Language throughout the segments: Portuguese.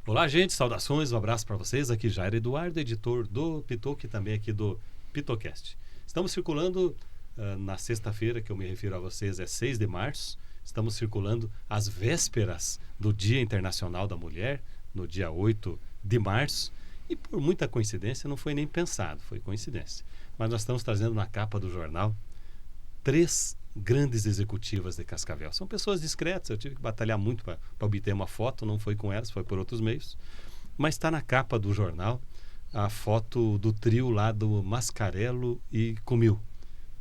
Olá, gente, saudações, um abraço para vocês. Aqui Jair Eduardo, editor do Pitoco e também aqui do Pitocast. Estamos circulando na sexta-feira, que eu me refiro a vocês, é 6 de março. Estamos circulando às vésperas do Dia Internacional da Mulher, no dia 8 de março. E por muita coincidência, não foi nem pensado, foi coincidência. Mas nós estamos trazendo na capa do jornal 3 grandes executivas de Cascavel. São pessoas discretas, eu tive que batalhar muito para obter uma foto, não foi com elas, foi por outros meios. Mas está na capa do jornal a foto do trio lá do Mascarello e Comil.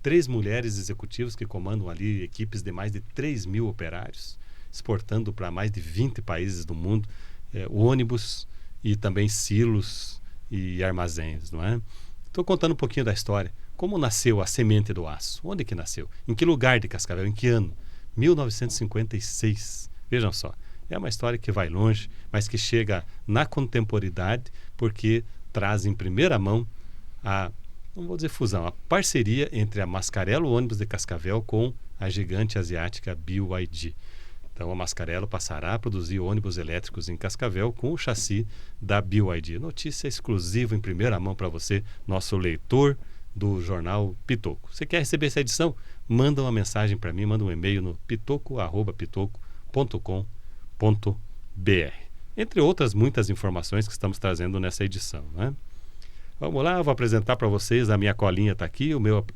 3 mulheres executivas que comandam ali equipes de mais de 3 mil operários, exportando para mais de 20 países do mundo ônibus e também silos e armazéns, não é? Estou contando um pouquinho da história. Como nasceu a semente do aço? Onde que nasceu? Em que lugar de Cascavel? Em que ano? 1956. Vejam só. É uma história que vai longe, mas que chega na contemporaneidade porque traz em primeira mão não vou dizer fusão, a parceria entre a Mascarello Ônibus de Cascavel com a gigante asiática BYD. Então a Mascarello passará a produzir ônibus elétricos em Cascavel com o chassi da BYD. Notícia exclusiva em primeira mão para você, nosso leitor do jornal Pitoco. Você quer receber essa edição? Manda uma mensagem para mim, manda um e-mail no pitoco@pitoco.com.br. Entre outras muitas informações que estamos trazendo nessa edição, né? Vamos lá, eu vou apresentar para vocês, a minha colinha está aqui, o meu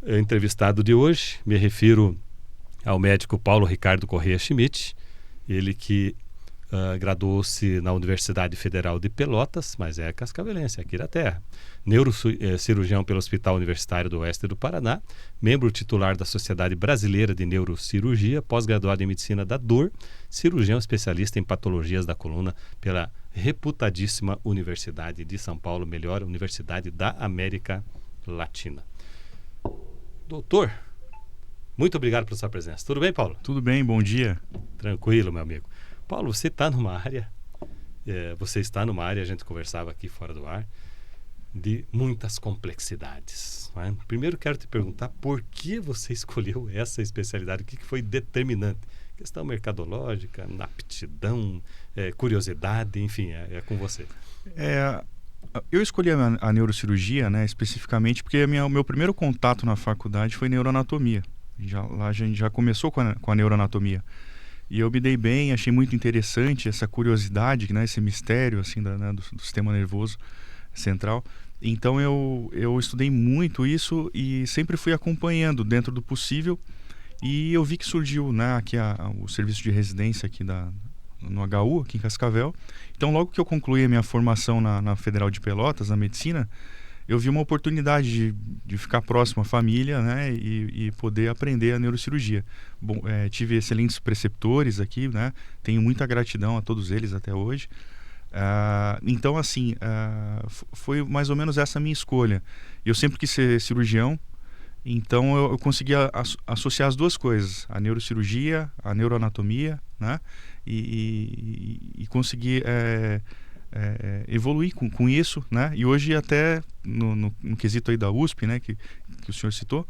entrevistado de hoje. Me refiro ao médico Paulo Ricardo Corrêa Schmidt, ele que graduou-se na Universidade Federal de Pelotas, mas é cascavelense, aqui da terra. Neurocirurgião pelo Hospital Universitário do Oeste do Paraná, membro titular da Sociedade Brasileira de Neurocirurgia, pós-graduado em Medicina da Dor, cirurgião especialista em patologias da coluna pela reputadíssima Universidade de São Paulo, melhor Universidade da América Latina. Doutor, muito obrigado pela sua presença. Tudo bem, Paulo? Tudo bem, bom dia. Tranquilo, meu amigo. Paulo, você está numa área, a gente conversava aqui fora do ar, de muitas complexidades, não é? Primeiro quero te perguntar por que você escolheu essa especialidade, o que foi determinante? Questão mercadológica, aptidão, curiosidade, enfim, é com você. Eu escolhi a neurocirurgia, né, especificamente porque o meu primeiro contato na faculdade foi neuroanatomia. Lá a gente já começou com a neuroanatomia. E eu me dei bem, achei muito interessante essa curiosidade, né, esse mistério assim, do sistema nervoso central. Então eu estudei muito isso e sempre fui acompanhando dentro do possível. E eu vi que surgiu, né, aqui o serviço de residência aqui no HU, aqui em Cascavel. Então logo que eu concluí a minha formação na Federal de Pelotas, na medicina, eu vi uma oportunidade de ficar próximo à família, né, e poder aprender a neurocirurgia. Bom, tive excelentes preceptores aqui, né, tenho muita gratidão a todos eles até hoje. Então, assim, foi mais ou menos essa a minha escolha. Eu sempre quis ser cirurgião, então eu consegui associar as duas coisas, a neurocirurgia, a neuroanatomia, né, e consegui evoluir com isso, né? E hoje até no quesito aí da USP, né, que o senhor citou,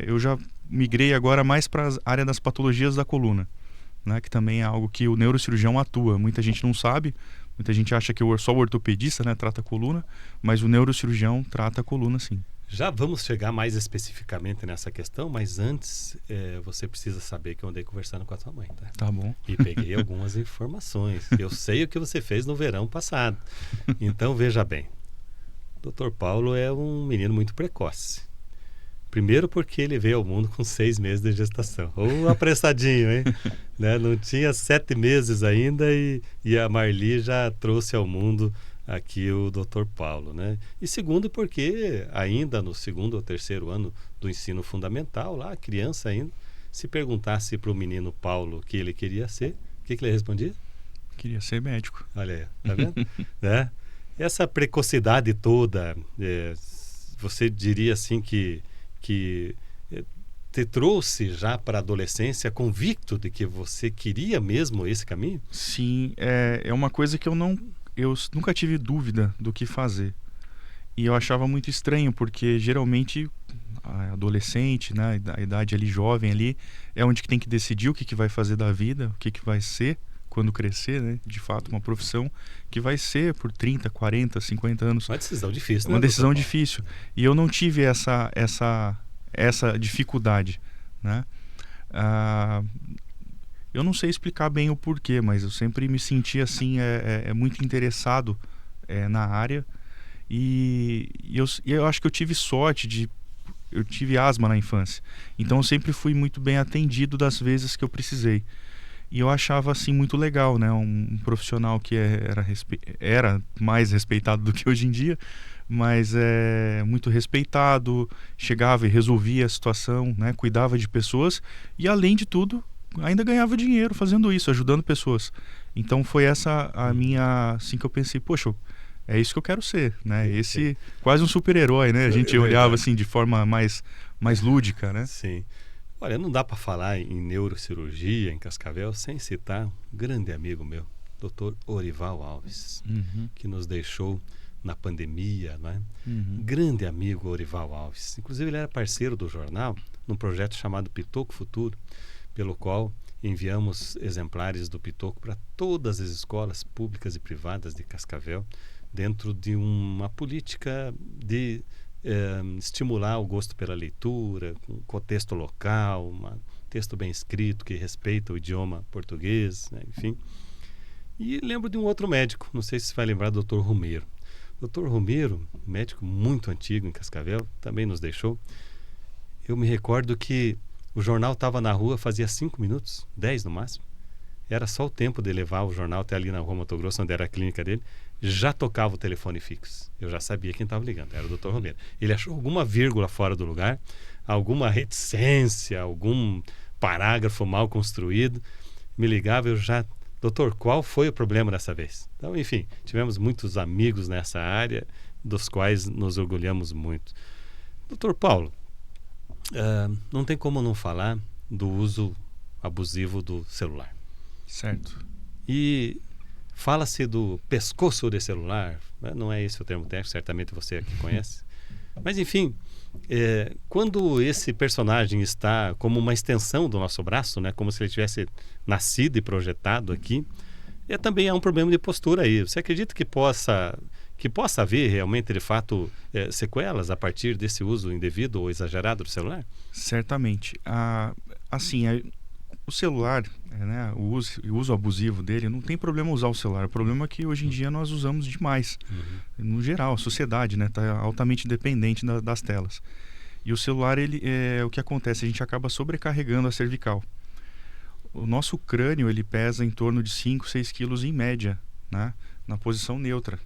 eu já migrei agora mais para a área das patologias da coluna, né, que também é algo que o neurocirurgião atua. Muita gente não sabe, muita gente acha que só o ortopedista, né, trata a coluna, mas o neurocirurgião trata a coluna sim. Já vamos chegar mais especificamente nessa questão, mas antes você precisa saber que eu andei conversando com a sua mãe, tá? Tá bom. E peguei algumas informações. Eu sei o que você fez no verão passado. Então, veja bem. O Dr. Paulo é um menino muito precoce. Primeiro porque ele veio ao mundo com 6 meses de gestação. Ou apressadinho, hein? Né? Não tinha 7 meses ainda e a Marli já trouxe ao mundo aqui o Dr. Paulo, né? E segundo porque ainda no 2º ou 3º ano do ensino fundamental, lá, criança ainda, se perguntasse para o menino Paulo o que ele queria ser, o que ele respondia? Queria ser médico. Olha aí, tá vendo? Né? Essa precocidade toda, você diria assim que te trouxe já para a adolescência convicto de que você queria mesmo esse caminho? Sim, é uma coisa que eu nunca tive dúvida do que fazer. E eu achava muito estranho, porque geralmente a adolescente, né, a idade ali jovem ali, é onde que tem que decidir o que vai fazer da vida, o que vai ser quando crescer, né? De fato, uma profissão que vai ser por 30, 40, 50 anos. Uma decisão difícil, né? Uma decisão difícil. E eu não tive essa dificuldade, né? Eu não sei explicar bem o porquê, mas eu sempre me senti assim, muito interessado na área. E eu acho que eu tive sorte eu tive asma na infância, então eu sempre fui muito bem atendido das vezes que eu precisei, e eu achava assim muito legal, né? Um profissional que era mais respeitado do que hoje em dia, mas muito respeitado, chegava e resolvia a situação, né? Cuidava de pessoas e, além de tudo, ainda ganhava dinheiro fazendo isso, ajudando pessoas. Então foi essa a minha, assim, que eu pensei, poxa, é isso que eu quero ser, né? Esse quase um super-herói, né? A gente olhava assim de forma mais lúdica, né? Sim. Olha, não dá para falar em neurocirurgia em Cascavel sem citar um grande amigo meu, Dr. Orival Alves, que nos deixou na pandemia, né? Grande amigo Orival Alves. Inclusive ele era parceiro do jornal num projeto chamado Pitoco Futuro, pelo qual enviamos exemplares do Pitoco para todas as escolas públicas e privadas de Cascavel, dentro de uma política de estimular o gosto pela leitura, com contexto local, um texto bem escrito que respeita o idioma português, né? Enfim. E lembro de um outro médico, não sei se você vai lembrar do Dr. Romero. Dr. Romero, médico muito antigo em Cascavel, também nos deixou. Eu me recordo que o jornal estava na rua fazia 5 minutos, 10 no máximo. Era só o tempo de levar o jornal até ali na rua Mato Grosso, onde era a clínica dele. Já tocava o telefone fixo. Eu já sabia quem estava ligando, era o Dr. Romero. Ele achou alguma vírgula fora do lugar, alguma reticência, algum parágrafo mal construído. Me ligava, eu já... Doutor, qual foi o problema dessa vez? Então, enfim, tivemos muitos amigos nessa área, dos quais nos orgulhamos muito. Doutor Paulo, não tem como não falar do uso abusivo do celular. Certo. E fala-se do pescoço de celular, né? Não é esse o termo técnico, certamente você aqui conhece. Mas, enfim, quando esse personagem está como uma extensão do nosso braço, né? Como se ele tivesse nascido e projetado aqui, também há um problema de postura aí. Você acredita que possa haver realmente, de fato, sequelas a partir desse uso indevido ou exagerado do celular? Certamente. O celular, né, o uso abusivo dele, não tem problema usar o celular. O problema é que hoje em dia nós usamos demais. No geral, a sociedade está altamente dependente das telas. E o celular, o que acontece? A gente acaba sobrecarregando a cervical. O nosso crânio, ele pesa em torno de 5, 6 quilos em média, né, na posição neutra.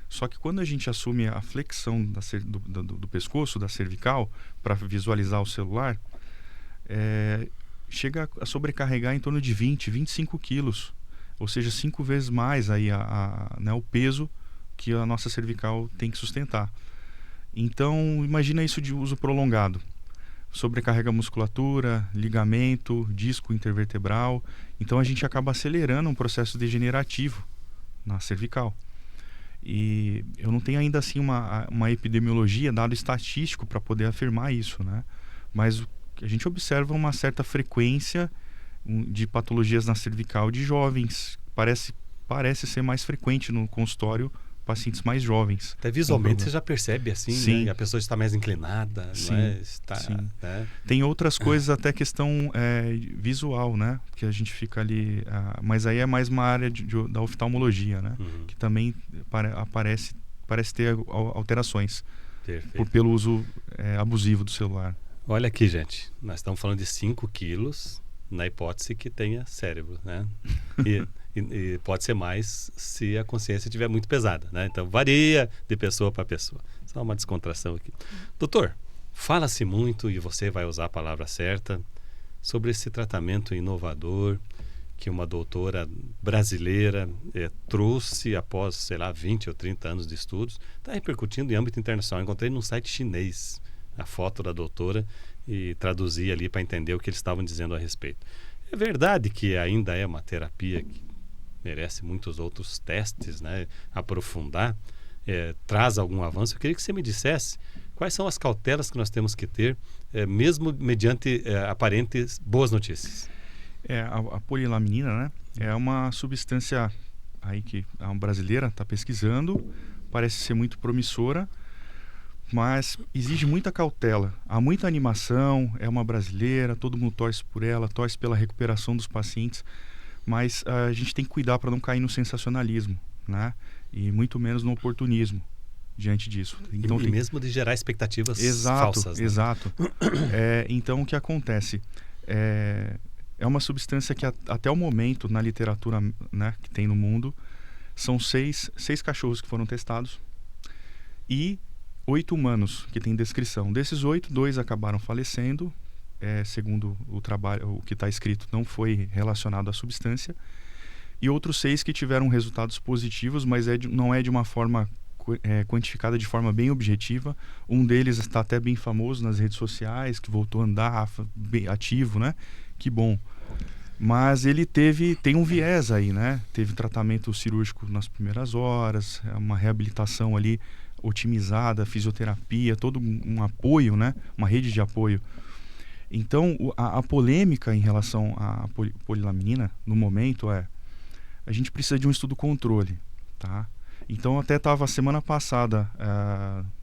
Só que quando a gente assume a flexão do pescoço, da cervical, para visualizar o celular, chega a sobrecarregar em torno de 20, 25 quilos. Ou seja, 5 vezes mais aí né, o peso que a nossa cervical tem que sustentar. Então, imagina isso de uso prolongado. Sobrecarrega a musculatura, ligamento, disco intervertebral. Então, a gente acaba acelerando um processo degenerativo na cervical. E eu não tenho ainda assim uma epidemiologia, dado estatístico para poder afirmar isso, né? Mas a gente observa uma certa frequência de patologias na cervical de jovens. Parece ser mais frequente no consultório, pacientes mais jovens. Até visualmente você já percebe assim, sim, né? A pessoa está mais inclinada, sim, não é? sim. Né? Tem outras coisas, até questão visual, né? Que a gente fica ali... mas aí é mais uma área da oftalmologia, né? Que também parece ter alterações pelo uso abusivo do celular. Olha aqui, gente. Nós estamos falando de 5 quilos na hipótese que tenha cérebro, né? E pode ser mais se a consciência estiver muito pesada, né? Então varia de pessoa para pessoa. Só uma descontração aqui. Doutor, fala-se muito, e você vai usar a palavra certa, sobre esse tratamento inovador que uma doutora brasileira trouxe após, sei lá, 20 ou 30 anos de estudos. Está repercutindo em âmbito internacional. Encontrei num site chinês a foto da doutora e traduzi ali para entender o que eles estavam dizendo a respeito. É verdade que ainda é uma terapia que merece muitos outros testes, né? Aprofundar, traz algum avanço. Eu queria que você me dissesse quais são as cautelas que nós temos que ter, mesmo mediante aparentes boas notícias. A polilaminina, né? É uma substância aí que a brasileira está pesquisando, parece ser muito promissora, mas exige muita cautela. Há muita animação, é uma brasileira, todo mundo torce por ela, torce pela recuperação dos pacientes, mas a gente tem que cuidar para não cair no sensacionalismo, né? E muito menos no oportunismo diante disso. Então, e mesmo de gerar expectativas exato, falsas. Né? Exato. Então, o que acontece? É uma substância que até o momento, na literatura, né, que tem no mundo, são seis cachorros que foram testados e 8 humanos que têm descrição. Desses 8, 2 acabaram falecendo, segundo o trabalho, o que está escrito não foi relacionado à substância, e outros 6 que tiveram resultados positivos, mas não é de uma forma quantificada de forma bem objetiva. Um deles está até bem famoso nas redes sociais, que voltou a andar bem ativo, né? Que bom. Mas ele tem um viés aí, né? Teve tratamento cirúrgico nas primeiras horas, uma reabilitação ali otimizada, fisioterapia, todo um apoio, né? Uma rede de apoio. Então, a polêmica em relação à polilaminina, no momento, a gente precisa de um estudo controle, tá? Então, até estava semana passada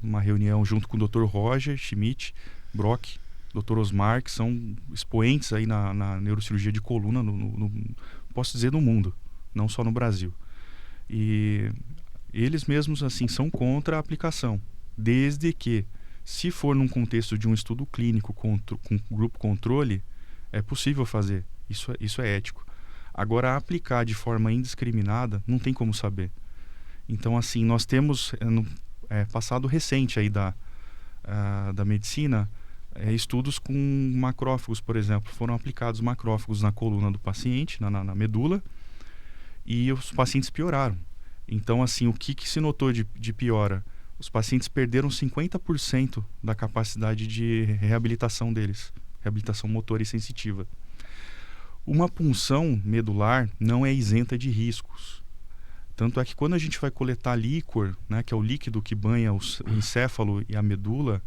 numa reunião junto com o Dr. Roger Schmidt, Brock, Dr. Osmar, que são expoentes aí na neurocirurgia de coluna, posso dizer, no mundo, não só no Brasil. E eles mesmos, assim, são contra a aplicação, desde que, se for num contexto de um estudo clínico com grupo controle, é possível fazer. Isso é ético. Agora, aplicar de forma indiscriminada, não tem como saber. Então, assim, nós temos, passado recente aí da medicina, estudos com macrófagos, por exemplo. Foram aplicados macrófagos na coluna do paciente, na medula, e os pacientes pioraram. Então, assim, o que se notou de piora? Os pacientes perderam 50% da capacidade de reabilitação deles, reabilitação motora e sensitiva. Uma punção medular não é isenta de riscos. Tanto é que quando a gente vai coletar líquor, né, que é o líquido que banha o encéfalo e a medula,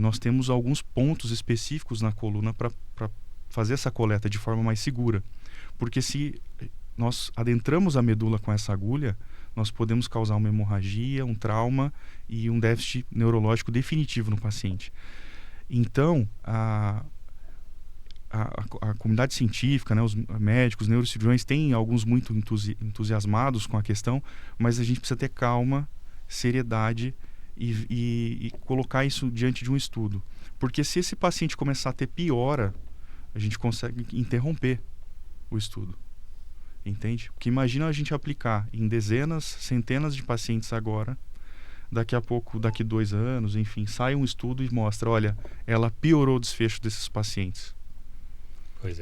nós temos alguns pontos específicos na coluna para fazer essa coleta de forma mais segura. Porque se nós adentramos a medula com essa agulha, nós podemos causar uma hemorragia, um trauma e um déficit neurológico definitivo no paciente. Então, a comunidade científica, né, os médicos, os neurocirurgiões, têm alguns muito entusiasmados com a questão, mas a gente precisa ter calma, seriedade e colocar isso diante de um estudo. Porque se esse paciente começar a ter piora, a gente consegue interromper o estudo. Entende? Porque imagina a gente aplicar em dezenas, centenas de pacientes agora, daqui a pouco, daqui 2 anos, enfim, sai um estudo e mostra, olha, ela piorou o desfecho desses pacientes. Pois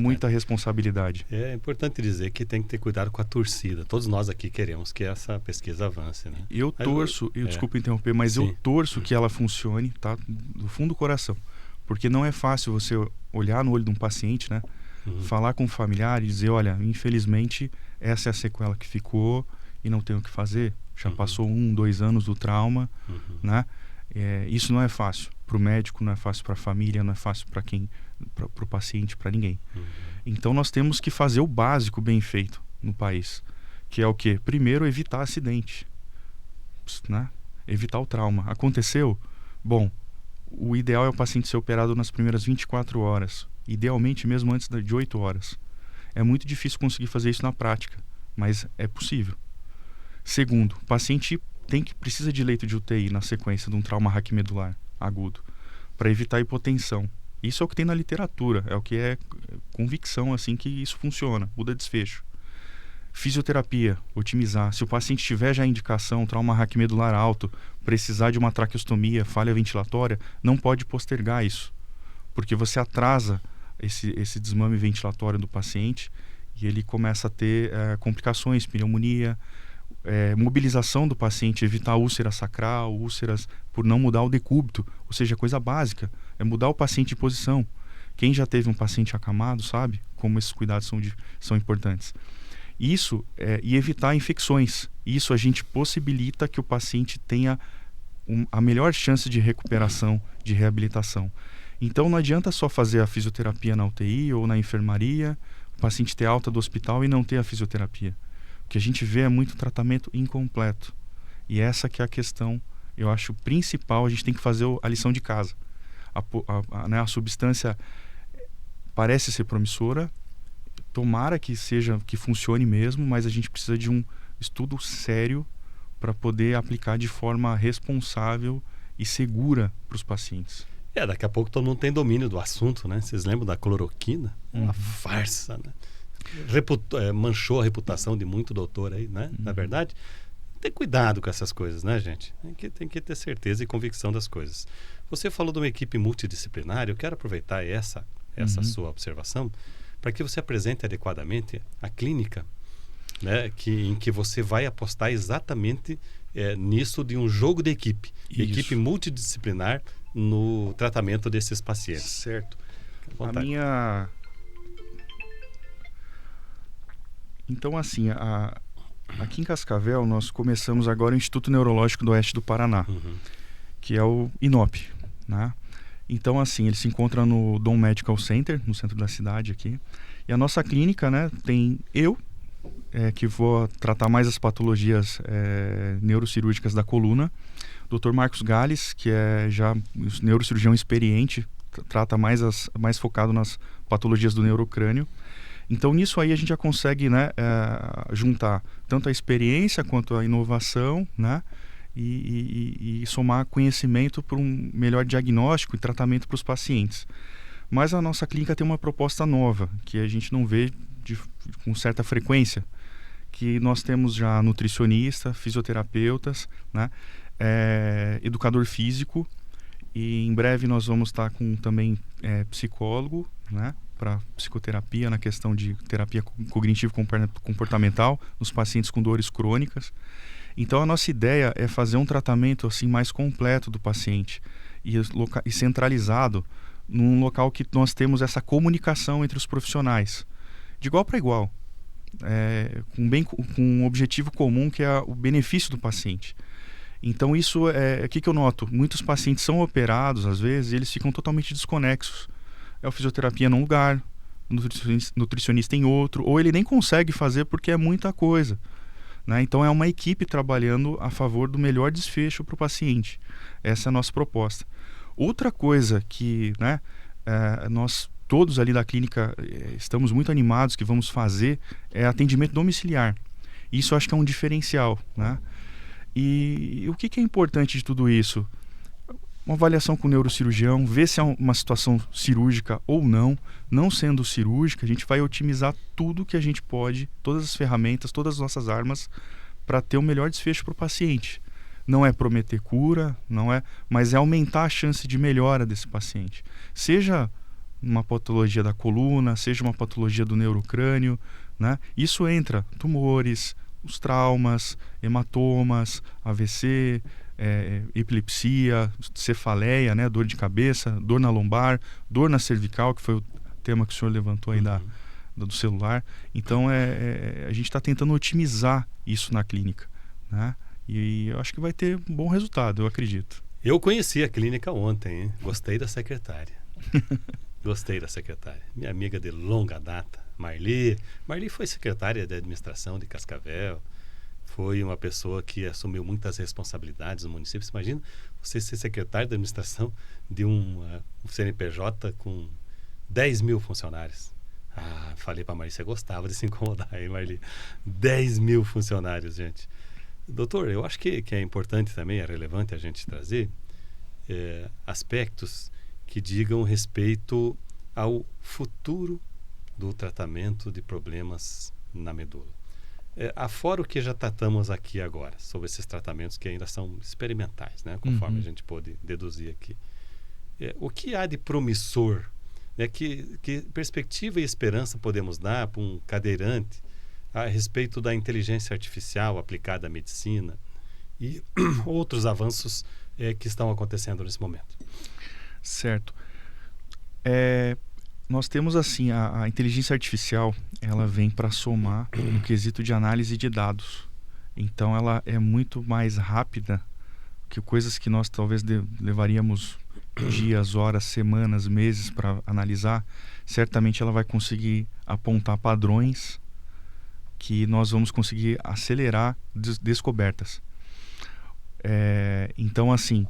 muita responsabilidade. É importante dizer que tem que ter cuidado com a torcida. Todos nós aqui queremos que essa pesquisa avance, né? Eu torço, desculpa interromper, mas Sim. Eu torço que ela funcione, tá? Do fundo do coração. Porque não é fácil você olhar no olho de um paciente, né? Falar com o familiar e dizer, olha, infelizmente essa é a sequela que ficou e não tem o que fazer. Já passou 1, 2 anos do trauma, né? Isso não é fácil para o médico, não é fácil para a família, não é fácil para o paciente, para ninguém. Então nós temos que fazer o básico bem feito no país, que é o quê? Primeiro, evitar acidente, né? Evitar o trauma. Aconteceu? Bom, o ideal é o paciente ser operado nas primeiras 24 horas, idealmente mesmo antes de 8 horas. É muito difícil conseguir fazer isso na prática, mas é possível. Segundo, o paciente precisa de leito de UTI na sequência de um trauma raquimedular agudo, para evitar hipotensão. Isso é o que tem na literatura, é o que é convicção assim que isso funciona, muda desfecho. Fisioterapia, otimizar. Se o paciente tiver já indicação, trauma raquimedular alto, precisar de uma traqueostomia, falha ventilatória, não pode postergar isso, porque você atrasa esse desmame ventilatório do paciente e ele começa a ter complicações, pneumonia, mobilização do paciente, evitar úlcera sacral, úlceras por não mudar o decúbito, ou seja, coisa básica, é mudar o paciente de posição. Quem já teve um paciente acamado sabe como esses cuidados são importantes. Isso e evitar infecções. Isso a gente possibilita que o paciente tenha a melhor chance de recuperação, de reabilitação. Então não adianta só fazer a fisioterapia na UTI ou na enfermaria, paciente ter alta do hospital e não ter a fisioterapia. O que a gente vê é muito tratamento incompleto. E essa que é a questão, eu acho, principal. A gente tem que fazer a lição de casa. A substância parece ser promissora, tomara que funcione mesmo, mas a gente precisa de um estudo sério para poder aplicar de forma responsável e segura para os pacientes. Daqui a pouco todo mundo tem domínio do assunto, né? Vocês lembram da cloroquina? Uma farsa, né? Manchou a reputação de muito doutor aí, né? Na verdade, tem cuidado com essas coisas, né, gente? Tem que ter certeza e convicção das coisas. Você falou de uma equipe multidisciplinar, eu quero aproveitar essa sua observação para que você apresente adequadamente a clínica, né, em que você vai apostar exatamente nisso de um jogo de equipe. Isso. Equipe multidisciplinar no tratamento desses pacientes. Certo. Então, assim, aqui em Cascavel, nós começamos agora o Instituto Neurológico do Oeste do Paraná, que é o INOP, né? Então, assim, ele se encontra no Dom Medical Center, no centro da cidade aqui. E a nossa clínica, né, tem que vou tratar mais as patologias neurocirúrgicas da coluna. Dr. Marcos Gales, que é já neurocirurgião experiente, trata mais focado nas patologias do neurocrânio. Então, nisso aí a gente já consegue, né, juntar tanto a experiência quanto a inovação, né, e somar conhecimento para um melhor diagnóstico e tratamento para os pacientes. Mas a nossa clínica tem uma proposta nova, que a gente não vê com certa frequência, que nós temos já nutricionista, fisioterapeutas, né, educador físico, e em breve nós vamos estar com também psicólogo, né, para psicoterapia na questão de terapia cognitivo-comportamental nos pacientes com dores crônicas. Então a nossa ideia é fazer um tratamento assim mais completo do paciente e centralizado num local que nós temos essa comunicação entre os profissionais, de igual para igual, com um objetivo comum, que é o benefício do paciente. Então isso o que eu noto? Muitos pacientes são operados, às vezes, e eles ficam totalmente desconexos. A fisioterapia num lugar, o nutricionista em outro, ou ele nem consegue fazer porque é muita coisa, né? Então é uma equipe trabalhando a favor do melhor desfecho para o paciente. Essa é a nossa proposta. Outra coisa que, né, nós todos ali da clínica estamos muito animados que vamos fazer é atendimento domiciliar. Isso eu acho que é um diferencial, né? E o que é importante de tudo isso? Uma avaliação com o neurocirurgião, ver se é uma situação cirúrgica ou não. Não sendo cirúrgica, a gente vai otimizar tudo que a gente pode, todas as ferramentas, todas as nossas armas, para ter o melhor desfecho para o paciente. Não é prometer cura, mas é aumentar a chance de melhora desse paciente. Seja uma patologia da coluna, seja uma patologia do neurocrânio, né? Isso entra tumores, os traumas, hematomas, AVC, epilepsia, cefaleia, né? Dor de cabeça, dor na lombar, dor na cervical, que foi o tema que o senhor levantou aí do celular. Então a gente está tentando otimizar isso na clínica, né? E eu acho que vai ter um bom resultado, eu acredito. Eu conheci a clínica ontem, hein? Gostei da secretária. Gostei da secretária. Minha amiga de longa data, Marli. Marli foi secretária de administração de Cascavel. Foi uma pessoa que assumiu muitas responsabilidades no município. Você imagina você ser secretário de administração de um CNPJ com 10 mil funcionários. Falei para a Marli, você gostava de se incomodar, hein, Marli? 10 mil funcionários, gente. Doutor, eu acho que é importante também, é relevante a gente trazer aspectos que digam respeito ao futuro do tratamento de problemas na medula. Afora o que já tratamos aqui agora, sobre esses tratamentos que ainda são experimentais, né, conforme a gente pôde deduzir aqui. O que há de promissor, né, que perspectiva e esperança podemos dar para um cadeirante a respeito da inteligência artificial aplicada à medicina e outros avanços que estão acontecendo nesse momento? Certo. Nós temos assim, a inteligência artificial, ela vem para somar no quesito de análise de dados. Então ela é muito mais rápida que coisas que nós talvez levaríamos dias, horas, semanas, meses para analisar, certamente ela vai conseguir apontar padrões que nós vamos conseguir acelerar descobertas. Então, assim,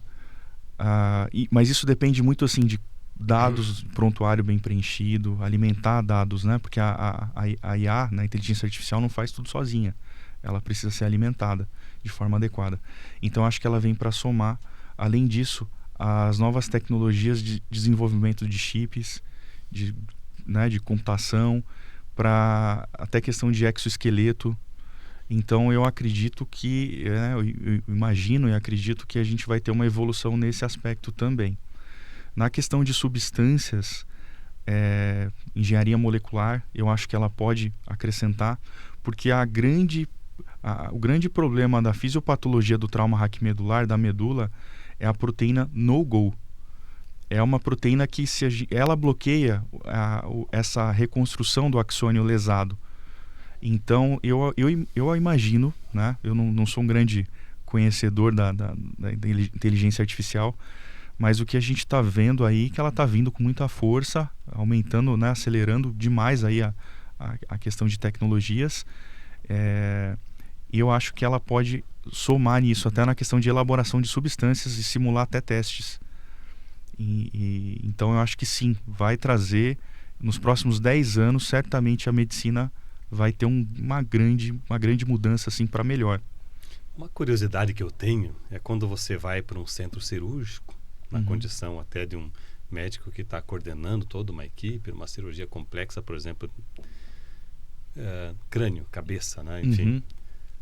mas isso depende muito assim de dados, prontuário bem preenchido, alimentar dados, né? Porque a IA, né, a inteligência artificial, não faz tudo sozinha. Ela precisa ser alimentada de forma adequada. Então, acho que ela vem para somar, além disso, as novas tecnologias de desenvolvimento de chips, de computação, para até questão de exoesqueleto. Então, eu acredito que, eu imagino e acredito que a gente vai ter uma evolução nesse aspecto também. Na questão de substâncias, engenharia molecular, eu acho que ela pode acrescentar, porque o grande problema da fisiopatologia do trauma raquimedular, da medula, é a proteína no-go. É uma proteína que ela bloqueia essa reconstrução do axônio lesado. Então, eu imagino, né? Eu não sou um grande conhecedor da inteligência artificial, mas o que a gente está vendo aí é que ela está vindo com muita força, aumentando, né, acelerando demais aí a questão de tecnologias. E eu acho que ela pode somar nisso, até na questão de elaboração de substâncias e simular até testes. Então eu acho que sim, vai trazer, nos próximos 10 anos, certamente a medicina vai ter uma grande mudança assim, para melhor. Uma curiosidade que eu tenho é quando você vai para um centro cirúrgico, na condição até de um médico que está coordenando toda uma equipe, uma cirurgia complexa, por exemplo, crânio, cabeça, né? Enfim.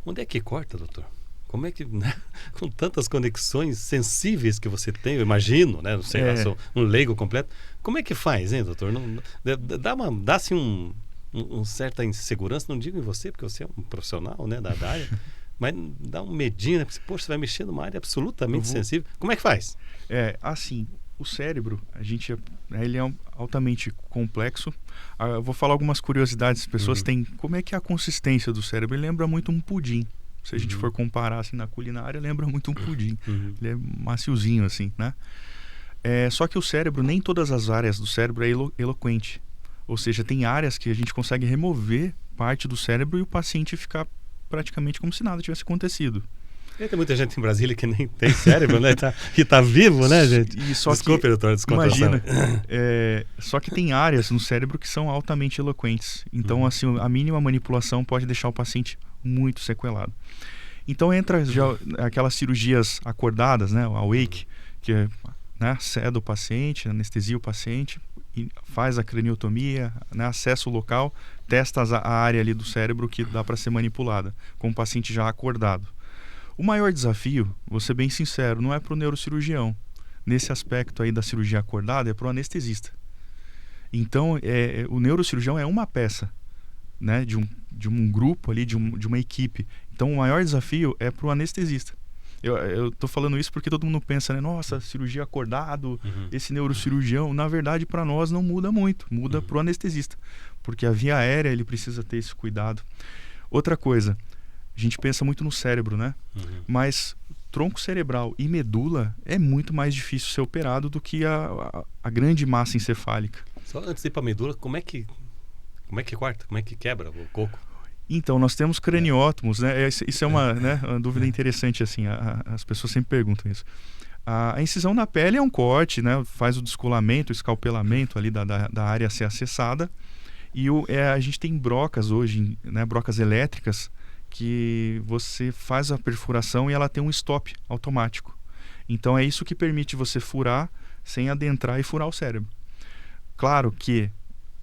Onde é que corta, doutor? Como é que, né? Com tantas conexões sensíveis que você tem, eu imagino, né? Não sei, eu sou um leigo completo. Como é que faz, hein, doutor? Dá-se uma certa insegurança, não digo em você, porque você é um profissional, né, da área, mas dá um medinho, né? Porque, poxa, você vai mexer numa área absolutamente sensível. Como é que faz? Assim, o cérebro, ele é altamente complexo. Eu vou falar algumas curiosidades. As pessoas têm... Como é que é a consistência do cérebro? Ele lembra muito um pudim. Se a gente for comparar assim, na culinária, lembra muito um pudim. Ele é maciozinho, assim, né? Só que o cérebro, nem todas as áreas do cérebro é eloquente. Ou seja, tem áreas que a gente consegue remover parte do cérebro e o paciente ficar praticamente como se nada tivesse acontecido. Tem muita gente em Brasília que nem tem cérebro, né? Que tá vivo, né, gente? Desculpe, doutor, descontração. Imagina. Só que tem áreas no cérebro que são altamente eloquentes. Então, assim, a mínima manipulação pode deixar o paciente muito sequelado. Então, entra já aquelas cirurgias acordadas, né? O awake, que é, né, ceda o paciente, anestesia o paciente, e faz a craniotomia, né, acessa o local, testa a área ali do cérebro que dá para ser manipulada, com o paciente já acordado. O maior desafio, vou ser bem sincero, não é para o neurocirurgião. Nesse aspecto aí da cirurgia acordada, é para o anestesista. Então, o neurocirurgião é uma peça, né, de um grupo ali, de uma equipe. Então, o maior desafio é para o anestesista. Eu estou falando isso porque todo mundo pensa, né? Nossa, cirurgia acordado, esse neurocirurgião. Na verdade, para nós não muda muito. Muda para o anestesista. Porque a via aérea, ele precisa ter esse cuidado. Outra coisa, a gente pensa muito no cérebro, né? Mas tronco cerebral e medula é muito mais difícil ser operado do que a grande massa encefálica. Só antes de ir para a medula, como é que corta? Como é que quebra o coco? Então, nós temos craniótomos, né? Isso é uma dúvida interessante, assim, as pessoas sempre perguntam isso. A incisão na pele é um corte, né? Faz o descolamento, o escalpelamento ali da área a ser acessada. E a gente tem brocas hoje, né? Brocas elétricas, que você faz a perfuração e ela tem um stop automático. Então, é isso que permite você furar sem adentrar e furar o cérebro. Claro que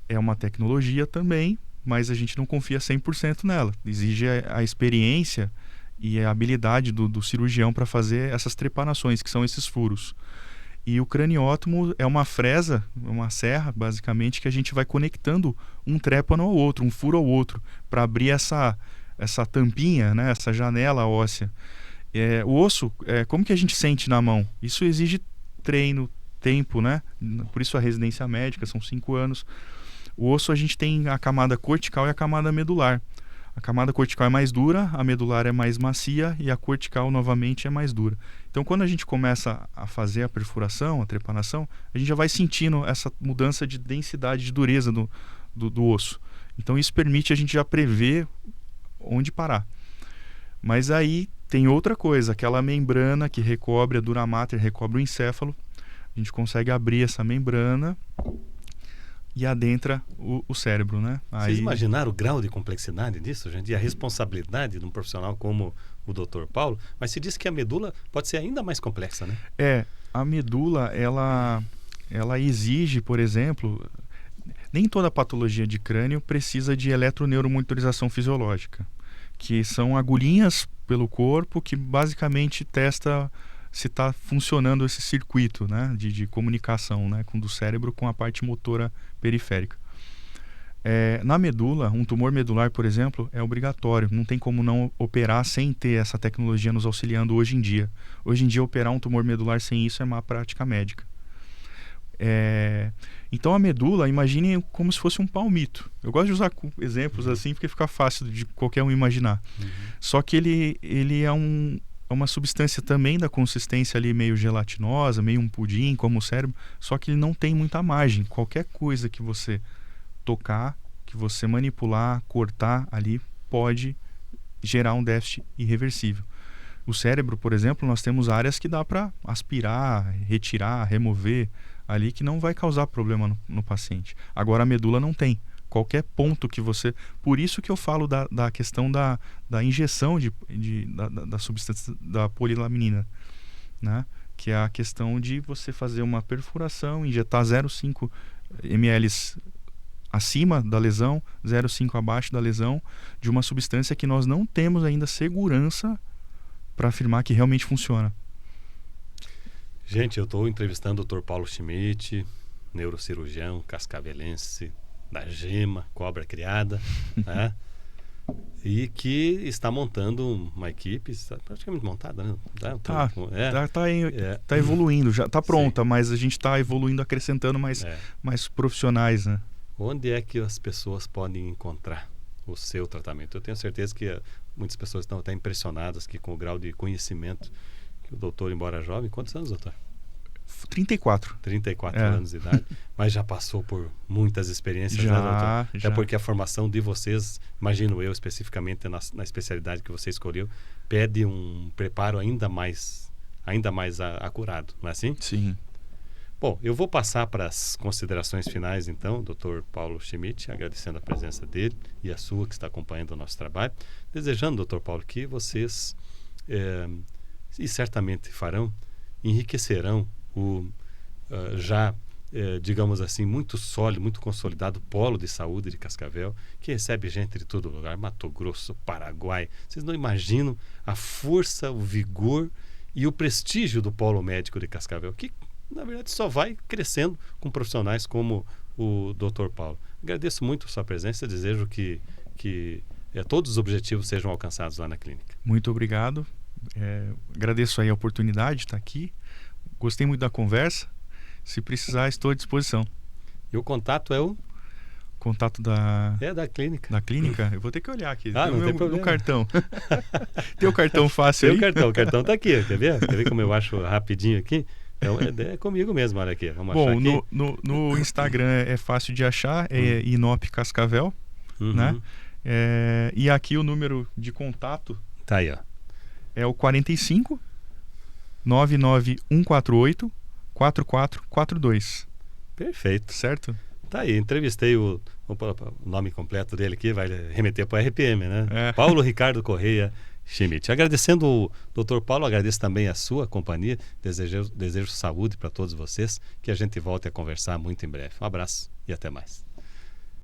é uma tecnologia também, mas a gente não confia 100% nela. Exige a experiência e a habilidade do cirurgião para fazer essas trepanações, que são esses furos. E o craniótomo é uma fresa, uma serra, basicamente, que a gente vai conectando um trépano ao outro, um furo ao outro, para abrir essa tampinha, né, essa janela óssea. O osso, como que a gente sente na mão? Isso exige treino, tempo, né? Por isso a residência médica, são 5 anos. O osso, a gente tem a camada cortical e a camada medular. A camada cortical é mais dura, a medular é mais macia e a cortical novamente é mais dura. Então, quando a gente começa a fazer a perfuração, a trepanação, a gente já vai sentindo essa mudança de densidade, de dureza do osso. Então, isso permite a gente já prever onde parar. Mas aí tem outra coisa, aquela membrana que recobre a dura mater, recobre o encéfalo. A gente consegue abrir essa membrana e adentra o cérebro, né? Vocês imaginaram o grau de complexidade disso, gente? E a responsabilidade de um profissional como o Dr. Paulo? Mas se diz que a medula pode ser ainda mais complexa, né? A medula, ela exige, por exemplo, nem toda patologia de crânio precisa de eletroneuromonitorização fisiológica, que são agulhinhas pelo corpo que basicamente testa se está funcionando esse circuito, né, de comunicação, né, do cérebro com a parte motora periférica. Na medula, um tumor medular, por exemplo, é obrigatório. Não tem como não operar sem ter essa tecnologia nos auxiliando hoje em dia. Hoje em dia, operar um tumor medular sem isso é má prática médica. Então, a medula, imaginem como se fosse um palmito. Eu gosto de usar exemplos assim porque fica fácil de qualquer um imaginar. Só que ele é uma substância também da consistência ali meio gelatinosa, meio um pudim, como o cérebro, só que ele não tem muita margem. Qualquer coisa que você tocar, que você manipular, cortar ali, pode gerar um déficit irreversível. O cérebro, por exemplo, nós temos áreas que dá para aspirar, retirar, remover ali, que não vai causar problema no paciente. Agora a medula não tem. Qualquer ponto que você... Por isso que eu falo da questão da injeção da substância da polilaminina, né? Que é a questão de você fazer uma perfuração, injetar 0,5 ml acima da lesão, 0,5 abaixo da lesão, de uma substância que nós não temos ainda segurança para afirmar que realmente funciona. Gente, eu estou entrevistando o Dr. Paulo Schmidt, neurocirurgião, cascavelense, da Gema, cobra criada, né? E que está montando uma equipe, está praticamente montada, né? Tá evoluindo, já está pronta, sim. Mas a gente está evoluindo, acrescentando mais profissionais, né? Onde é que as pessoas podem encontrar o seu tratamento? Eu tenho certeza que muitas pessoas estão até impressionadas que com o grau de conhecimento que o doutor, embora jovem, quantos anos, doutor? 34. 34 anos de idade, mas já passou por muitas experiências, né, doutor? Até porque a formação de vocês, imagino eu, especificamente na especialidade que você escolheu, pede um preparo ainda mais acurado, não é assim? Sim. Bom, eu vou passar para as considerações finais, então, Dr. Paulo Schmidt, agradecendo a presença dele e a sua, que está acompanhando o nosso trabalho, desejando, Dr. Paulo, que vocês, e certamente farão, enriquecerão o digamos assim, muito sólido, muito consolidado polo de saúde de Cascavel, que recebe gente de todo lugar, Mato Grosso, Paraguai. Vocês não imaginam a força, o vigor e o prestígio do polo médico de Cascavel, que na verdade só vai crescendo com profissionais como o Dr. Paulo. Agradeço muito a sua presença, desejo que todos os objetivos sejam alcançados lá na clínica. Muito obrigado, agradeço aí a oportunidade de estar aqui, gostei muito da conversa, se precisar estou à disposição. E o contato é o? Contato da clínica. Da clínica? Eu vou ter que olhar aqui. Não tem problema. No cartão. Tem o cartão fácil aí? O cartão está aqui, quer ver? Quer ver como eu acho rapidinho aqui? Então, é comigo mesmo, olha aqui. Vamos achar aqui. No Instagram é fácil de achar, é Inop Cascavel, né? E aqui o número de contato tá aí, ó. É o 45 99148 4442. Perfeito. Certo? Tá aí, entrevistei o nome completo dele aqui, vai remeter para o RPM, né? Paulo Ricardo Correia Schmidt. Agradecendo o Dr. Paulo, agradeço também a sua companhia, desejo saúde para todos vocês, que a gente volte a conversar muito em breve. Um abraço e até mais.